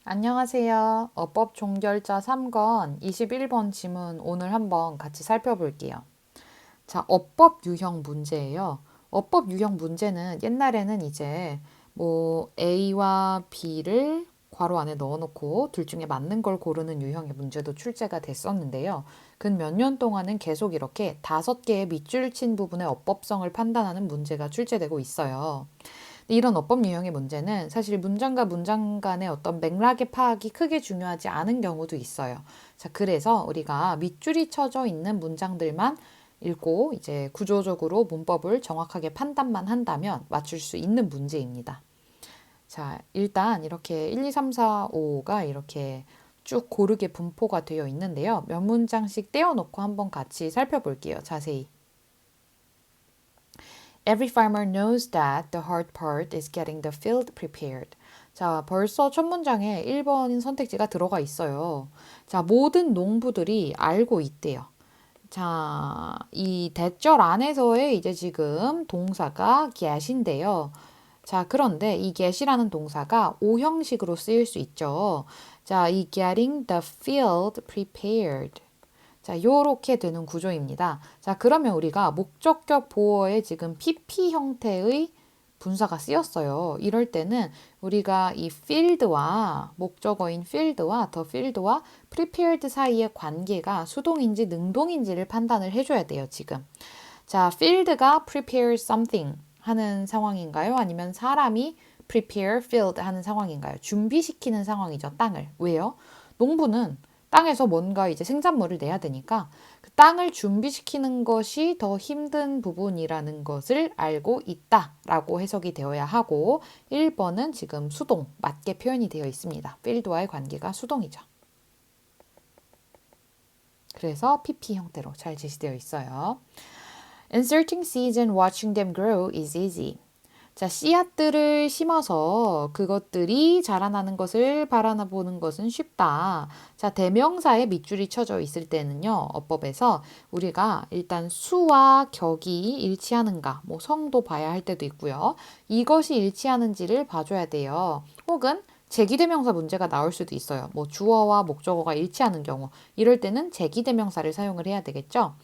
안녕하세요. 어법 종결자 3권 21번 지문 오늘 한번 같이 살펴볼게요. 자, 어법 유형 문제예요. 어법 유형 문제는 옛날에는 이제 뭐 A와 B를 괄호 안에 넣어놓고 둘 중에 맞는 걸 고르는 유형의 문제도 출제가 됐었는데요. 근 몇 년 동안은 계속 이렇게 5개의 밑줄 친 부분의 어법성을 판단하는 문제가 출제되고 있어요. 이런 어법 유형의 문제는 사실 문장과 문장 간의 어떤 맥락의 파악이 크게 중요하지 않은 경우도 있어요. 자, 그래서 우리가 밑줄이 쳐져 있는 문장들만 읽고 이제 구조적으로 문법을 정확하게 판단만 한다면 맞출 수 있는 문제입니다. 자, 일단 이렇게 1, 2, 3, 4, 5가 이렇게 쭉 고르게 분포가 되어 있는데요. 몇 문장씩 떼어놓고 한번 같이 살펴볼게요. 자세히. Every farmer knows that the hard part is getting the field prepared. 자, 벌써 첫 문장에 1번인 선택지가 들어가 있어요. 자, 모든 농부들이 알고 있대요. 자, 이 대절 안에서의 이제 지금 동사가 get인데요. 자, 그런데 이 get이라는 동사가 오형식으로 쓰일 수 있죠. 자, 이 getting the field prepared. 자, 요렇게 되는 구조입니다. 자, 그러면 우리가 목적격 보어에 지금 PP 형태의 분사가 쓰였어요. 이럴 때는 우리가 이 field와 목적어인 field와 the field와 prepared 사이의 관계가 수동인지 능동인지를 판단을 해줘야 돼요, 지금. 자, field가 prepare something 하는 상황인가요? 아니면 사람이 prepare field 하는 상황인가요? 준비시키는 상황이죠, 땅을. 왜요? 농부는 땅에서 뭔가 이제 생산물을 내야 되니까 그 땅을 준비시키는 것이 더 힘든 부분이라는 것을 알고 있다라고 해석이 되어야 하고 1번은 지금 수동, 맞게 표현이 되어 있습니다. 필드와의 관계가 수동이죠. 그래서 PP 형태로 잘 제시되어 있어요. Inserting seeds and watching them grow is easy. 자, 씨앗들을 심어서 그것들이 자라나는 것을 바라보는 것은 쉽다. 자, 대명사에 밑줄이 쳐져 있을 때는요, 어법에서 우리가 일단 수와 격이 일치하는가, 뭐 성도 봐야 할 때도 있고요. 이것이 일치하는지를 봐줘야 돼요. 혹은 제기대명사 문제가 나올 수도 있어요. 뭐 주어와 목적어가 일치하는 경우. 이럴 때는 제기대명사를 사용을 해야 되겠죠.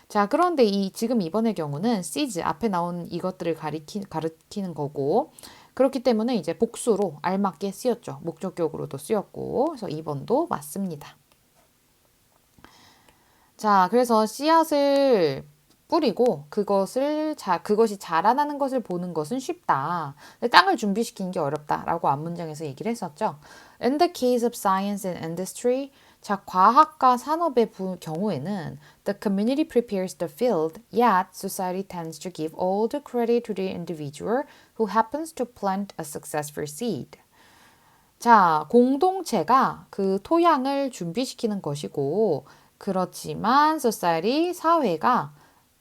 자, 그런데 지금 이번의 경우는 seeds 앞에 나온 이것들을 가리키는 거고, 그렇기 때문에 이제 복수로 알맞게 쓰였죠. 목적격으로도 쓰였고, 그래서 2번도 맞습니다. 자, 그래서 씨앗을 뿌리고 그것이 자라나는 것을 보는 것은 쉽다. 근데 땅을 준비시키는 게 어렵다라고 앞문장에서 얘기를 했었죠. In the case of science and industry, 자, 과학과 산업의 경우에는 the community prepares the field, yet society tends to give all the credit to the individual who happens to plant a successful seed. 자, 공동체가 그 토양을 준비시키는 것이고, 그렇지만 society, 사회가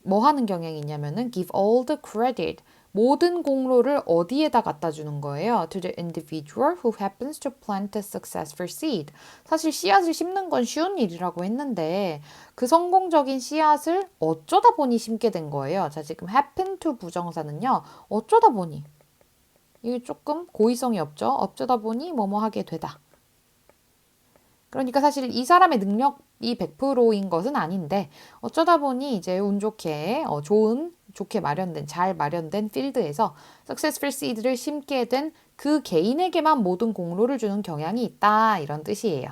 뭐 하는 경향이 있냐면은 give all the credit, 모든 공로를 어디에다 갖다 주는 거예요? To the individual who happens to plant a successful seed. 사실 씨앗을 심는 건 쉬운 일이라고 했는데 그 성공적인 씨앗을 어쩌다 보니 심게 된 거예요. 자, 지금 happen to 부정사는요. 어쩌다 보니 이게 조금 고의성이 없죠. 어쩌다 보니 뭐뭐 하게 되다. 그러니까 사실 이 사람의 능력이 100%인 것은 아닌데 어쩌다 보니 이제 운 좋게 좋게 마련된 잘 마련된 필드에서 successful seed를 심게 된 그 개인에게만 모든 공로를 주는 경향이 있다 이런 뜻이에요.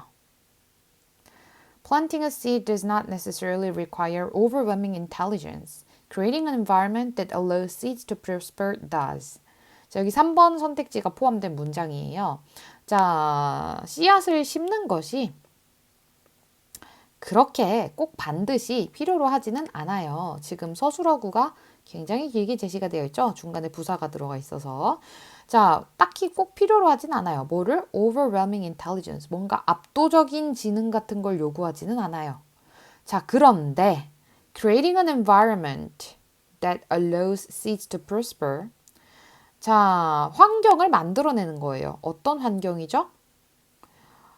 Planting a seed does not necessarily require overwhelming intelligence. Creating an environment that allows seeds to prosper does. 자, 여기 3번 선택지가 포함된 문장이에요. 자, 씨앗을 심는 것이 그렇게 꼭 반드시 필요로 하지는 않아요. 지금 서술어구가 굉장히 길게 제시가 되어 있죠. 중간에 부사가 들어가 있어서. 자, 딱히 꼭 필요로 하진 않아요. 뭐를? Overwhelming intelligence. 뭔가 압도적인 지능 같은 걸 요구하지는 않아요. 자, 그런데 creating an environment that allows seeds to prosper. 자, 환경을 만들어내는 거예요. 어떤 환경이죠?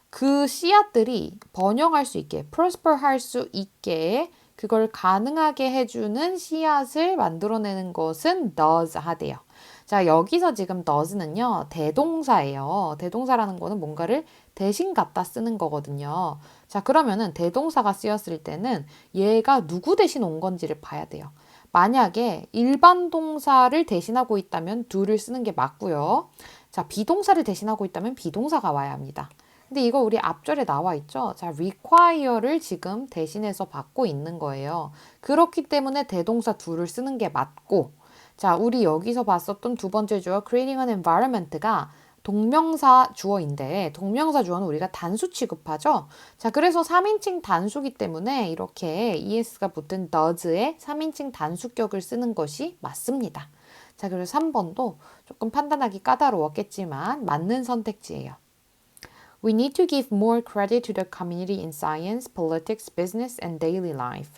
그 씨앗들이 번영할 수 있게, prosper 할 수 있게 그걸 가능하게 해주는 씨앗을 만들어내는 것은 does 하대요. 자, 여기서 지금 does는요, 대동사예요. 대동사라는 거는 뭔가를 대신 갖다 쓰는 거거든요. 자, 그러면은 대동사가 쓰였을 때는 얘가 누구 대신 온 건지를 봐야 돼요. 만약에 일반 동사를 대신하고 있다면 do를 쓰는 게 맞고요. 자, 비동사를 대신하고 있다면 비동사가 와야 합니다. 근데 이거 우리 앞절에 나와 있죠? 자, require를 지금 대신해서 받고 있는 거예요. 그렇기 때문에 대동사 do를 쓰는 게 맞고, 자, 우리 여기서 봤었던 두 번째 주어 creating an environment가 동명사 주어인데 동명사 주어는 우리가 단수 취급하죠. 자, 그래서 3인칭 단수기 때문에 이렇게 es가 붙은 does의 3인칭 단수격을 쓰는 것이 맞습니다. 자, 그리고 3번도 조금 판단하기 까다로웠겠지만 맞는 선택지예요. We need to give more credit to the community in science, politics, business, and daily life.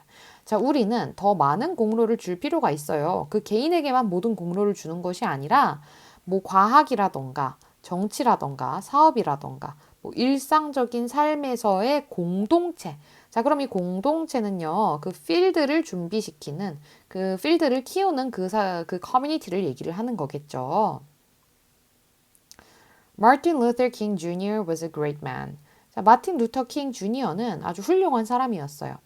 자, 우리는 더 많은 공로를 줄 필요가 있어요. 그 개인에게만 모든 공로를 주는 것이 아니라 뭐 과학이라던가 정치라던가 사업이라던가 뭐 일상적인 삶에서의 공동체. 자, 그럼 이 공동체는요, 그 필드를 준비시키는, 그 필드를 키우는 그 커뮤니티를 얘기를 하는 거겠죠. Martin Luther King Jr. was a great man. 자, 마틴 루터 킹 주니어는 아주 훌륭한 사람이었어요.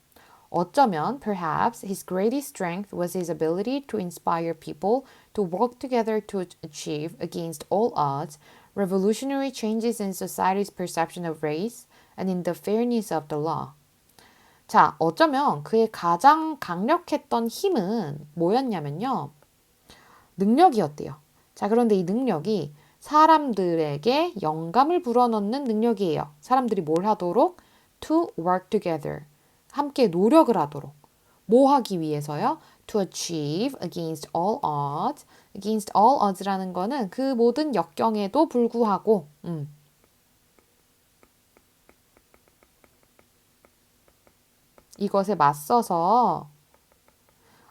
어쩌면 perhaps his greatest strength was his ability to inspire people to work together to achieve against all odds revolutionary changes in society's perception of race and in the fairness of the law. 자, 어쩌면 그의 가장 강력했던 힘은 뭐였냐면요. 능력이었대요. 자, 그런데 이 능력이 사람들에게 영감을 불어넣는 능력이에요. 사람들이 뭘 하도록? To work together. 함께 노력을 하도록. 뭐 하기 위해서요? To achieve against all odds. against all odds라는 거는 그 모든 역경에도 불구하고 이것에 맞서서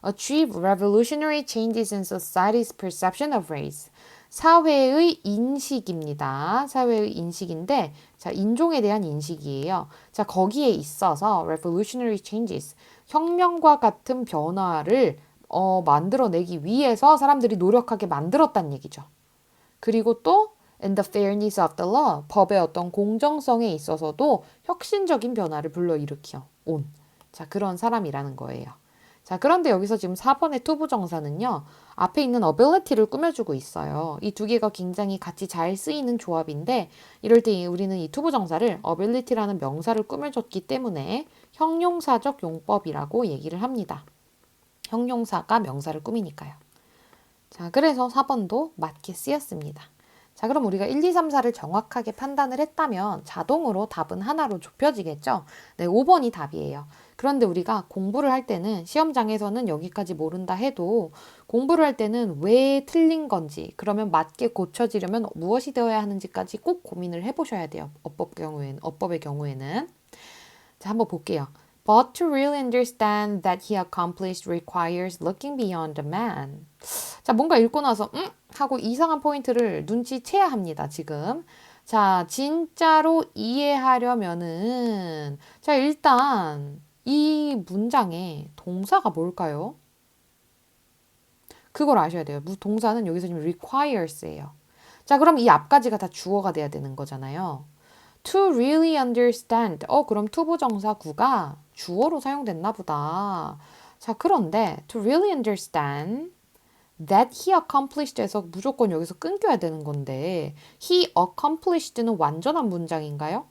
achieve revolutionary changes in society's perception of race. 사회의 인식입니다. 사회의 인식인데, 자, 인종에 대한 인식이에요. 자, 거기에 있어서 revolutionary changes, 혁명과 같은 변화를 만들어내기 위해서 사람들이 노력하게 만들었다는 얘기죠. 그리고 또 and the fairness of the law, 법의 어떤 공정성에 있어서도 혁신적인 변화를 불러일으켜 온, 자, 그런 사람이라는 거예요. 자, 그런데 여기서 지금 4번의 투부정사는요, 앞에 있는 ability를 꾸며주고 있어요. 이 두 개가 굉장히 같이 잘 쓰이는 조합인데, 이럴 때 우리는 이 투부정사를 ability라는 명사를 꾸며줬기 때문에 형용사적 용법이라고 얘기를 합니다. 형용사가 명사를 꾸미니까요. 자, 그래서 4번도 맞게 쓰였습니다. 자, 그럼 우리가 1, 2, 3, 4를 정확하게 판단을 했다면 자동으로 답은 하나로 좁혀지겠죠? 네, 5번이 답이에요. 그런데 우리가 공부를 할 때는 시험장에서는 여기까지 모른다 해도 공부를 할 때는 왜 틀린 건지, 그러면 맞게 고쳐지려면 무엇이 되어야 하는지까지 꼭 고민을 해보셔야 돼요. 어법의 경우에는. 자, 한번 볼게요. But to really understand that he accomplished requires looking beyond the man. 자, 뭔가 읽고 나서 하고 이상한 포인트를 눈치채야 합니다, 지금. 자, 진짜로 이해하려면은 자, 일단 이 문장의 동사가 뭘까요? 그걸 아셔야 돼요. 동사는 여기서 지금 requires예요. 자, 그럼 이 앞까지가 다 주어가 돼야 되는 거잖아요. To really understand. 그럼 투부정사 구가 주어로 사용됐나 보다. 자, 그런데 to really understand that he accomplished에서 무조건 여기서 끊겨야 되는 건데 he accomplished는 완전한 문장인가요?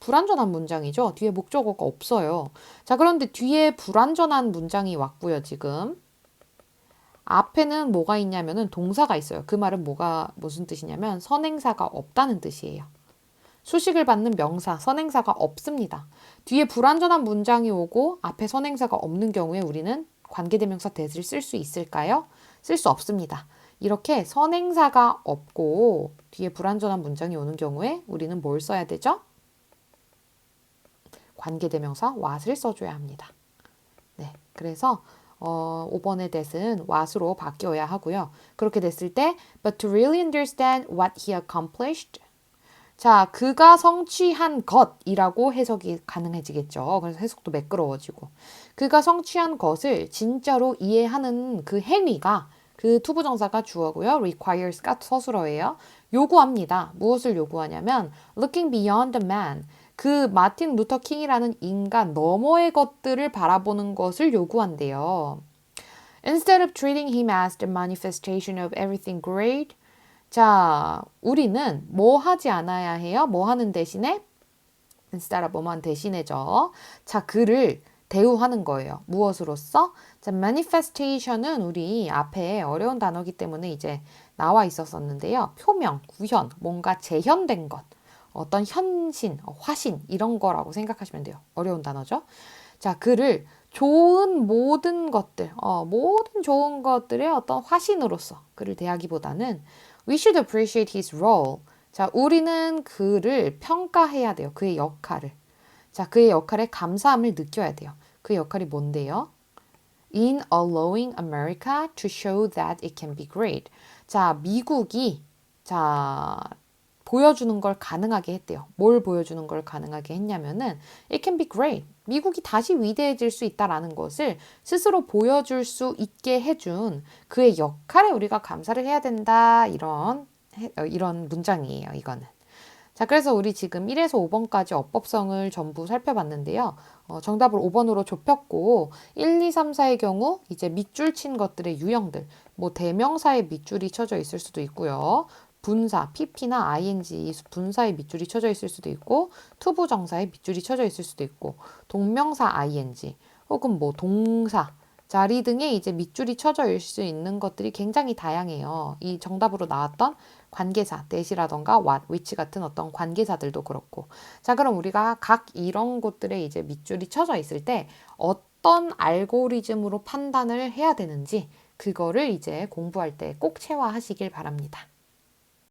불완전한 문장이죠. 뒤에 목적어가 없어요. 자, 그런데 뒤에 불완전한 문장이 왔고요, 지금. 앞에는 뭐가 있냐면은 동사가 있어요. 그 말은 무슨 뜻이냐면 선행사가 없다는 뜻이에요. 수식을 받는 명사, 선행사가 없습니다. 뒤에 불완전한 문장이 오고 앞에 선행사가 없는 경우에 우리는 관계대명사 that을 쓸 수 있을까요? 쓸 수 없습니다. 이렇게 선행사가 없고 뒤에 불완전한 문장이 오는 경우에 우리는 뭘 써야 되죠? 관계대명사 what을 써줘야 합니다. 네, 그래서 5번의 that은 what으로 바뀌어야 하고요. 그렇게 됐을 때 but to really understand what he accomplished. 자, 그가 성취한 것이라고 해석이 가능해지겠죠. 그래서 해석도 매끄러워지고. 그가 성취한 것을 진짜로 이해하는 그 행위가 그 투부정사가 주어고요. requires가 서술어예요. 요구합니다. 무엇을 요구하냐면 looking beyond the man. 그 마틴 루터 킹이라는 인간 너머의 것들을 바라보는 것을 요구한대요. Instead of treating him as the manifestation of everything great. 자, 우리는 뭐 하지 않아야 해요? 뭐 하는 대신에? instead of 뭐만 대신해죠. 자, 그를 대우하는 거예요. 무엇으로써? 자, manifestation은 우리 앞에 어려운 단어이기 때문에 이제 나와 있었었는데요. 표명, 구현, 뭔가 재현된 것. 어떤 현신, 화신 이런 거라고 생각하시면 돼요. 어려운 단어죠. 자, 그를 좋은 모든 것들, 모든 좋은 것들의 어떤 화신으로서 그를 대하기보다는 we should appreciate his role. 자, 우리는 그를 평가해야 돼요. 그의 역할을. 자, 그의 역할에 감사함을 느껴야 돼요. 그 역할이 뭔데요? In allowing America to show that it can be great. 자, 미국이 자, 보여주는 걸 가능하게 했대요. 뭘 보여주는 걸 가능하게 했냐면은 it can be great. 미국이 다시 위대해질 수 있다라는 것을 스스로 보여줄 수 있게 해준 그의 역할에 우리가 감사를 해야 된다. 이런 문장이에요. 이거는. 자, 그래서 우리 지금 1에서 5번까지 어법성을 전부 살펴봤는데요. 정답을 5번으로 좁혔고 1, 2, 3, 4의 경우 이제 밑줄 친 것들의 유형들, 뭐 대명사에 밑줄이 쳐져 있을 수도 있고요. 분사, pp나 ing 분사에 밑줄이 쳐져 있을 수도 있고 투부정사에 밑줄이 쳐져 있을 수도 있고 동명사 ing 혹은 뭐 동사 자리 등에 이제 밑줄이 쳐져 있을 수 있는 것들이 굉장히 다양해요. 이 정답으로 나왔던 관계사, that이라던가 what, which 같은 어떤 관계사들도 그렇고. 자, 그럼 우리가 각 이런 곳들에 이제 밑줄이 쳐져 있을 때 어떤 알고리즘으로 판단을 해야 되는지 그거를 이제 공부할 때 꼭 체화하시길 바랍니다.